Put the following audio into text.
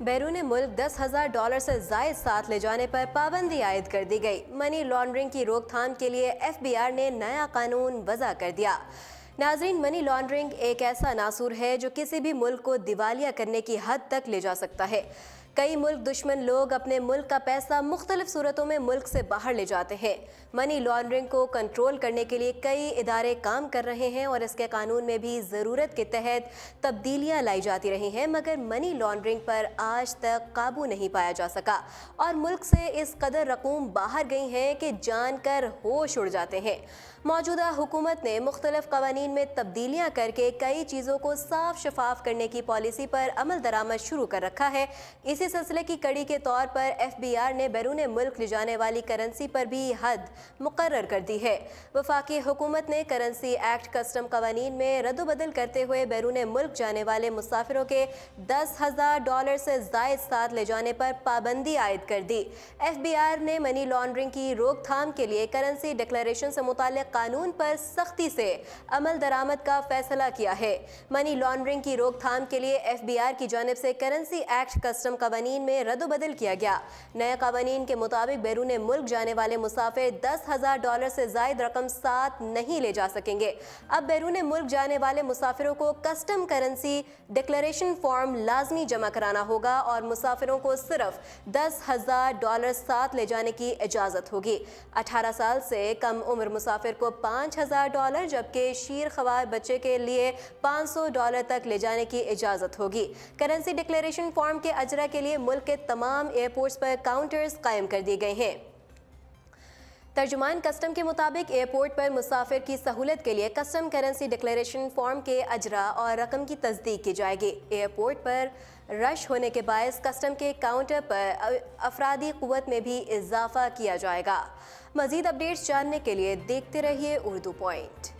बैरून मुल्क $10,000 से जायद साथ ले जाने पर पाबंदी आयद कर दी गई। मनी लॉन्ड्रिंग की रोकथाम के लिए FBI ने नया कानून वज़ा कर दिया। नाजरीन, मनी लॉन्ड्रिंग एक ऐसा नासूर है जो किसी भी मुल्क को दिवालिया करने की हद तक ले जा सकता है। कई मुल्क दुश्मन लोग अपने मुल्क का पैसा मुख्तलिफ सूरतों में मुल्क से बाहर ले जाते हैं। मनी लॉन्ड्रिंग को कंट्रोल करने के लिए कई इदारे काम कर रहे हैं और इसके कानून में भी ज़रूरत के तहत तब्दीलियां लाई जाती रही हैं, मगर मनी लॉन्ड्रिंग पर आज तक काबू नहीं पाया जा सका और मुल्क से इस कदर रकूम बाहर गई हैं कि जानकर होश उड़ जाते हैं। मौजूदा हुकूमत ने मुख्तलिफ कवानीन में तब्दीलियां करके कई चीज़ों को साफ शफाफ करने की पॉलिसी पर अमल दरामद शुरू कर रखा है। इसी सिलसिले की कड़ी के तौर पर FBI ने बैरून मुल्क ले जाने वाली करेंसी पर भी हद मुकर्रर कर दी है। वफाकी हुकूमत ने करेंसी एक्ट कस्टम कवानीन में रद्दबदल करते हुए बैरून मुल्क जाने वाले मुसाफिरों के $10,000 से जायद साथ ले जाने पर पाबंदी आयद कर दी। FBI ने मनी लॉन्ड्रिंग की रोकथाम के लिए करेंसी डिक्लेरेशन से मुताल्लिक कानून पर सख्ती से अमल दरामद का फैसला किया है। मनी लॉन्ड्रिंग की रोकथाम के लिए FBI की जानिब से करेंसी एक्ट कस्टम कवानीन में रद्दबदल किया गया। नए कवानीन के मुताबिक बैरून मुल्क जाने वाले मुसाफिर $10,000 से जायद रकम साथ नहीं ले जा सकेंगे। अब बैरून मुल्क जाने वाले मुसाफिरों को कस्टम करेंसी डिक्लेरेशन फॉर्म लाजमी जमा कराना होगा और मुसाफिरों को सिर्फ $10,000 साथ ले जाने की इजाज़त होगी। 18 साल से कम उम्र मुसाफिर को $5,000 जबकि शीर ख्वार बच्चे के लिए $500 तक ले जाने की इजाज़त होगी। करेंसी डिक्लेरेशन फॉर्म के अजरा के लिए मुल्क के तमाम एयरपोर्ट्स पर काउंटर्स कायम कर दिए गए हैं। तर्जुमान कस्टम के मुताबिक एयरपोर्ट पर मुसाफिर की सहूलत के लिए कस्टम करेंसी डिक्लेरेशन फॉर्म के अजरा और रकम की तस्दीक की जाएगी। एयरपोर्ट पर रश होने के बायस कस्टम के काउंटर पर अफरादी क़ुव्वत में भी इजाफा किया जाएगा। मज़ीद अपडेट्स जानने के लिए देखते रहिए उर्दू पॉइंट।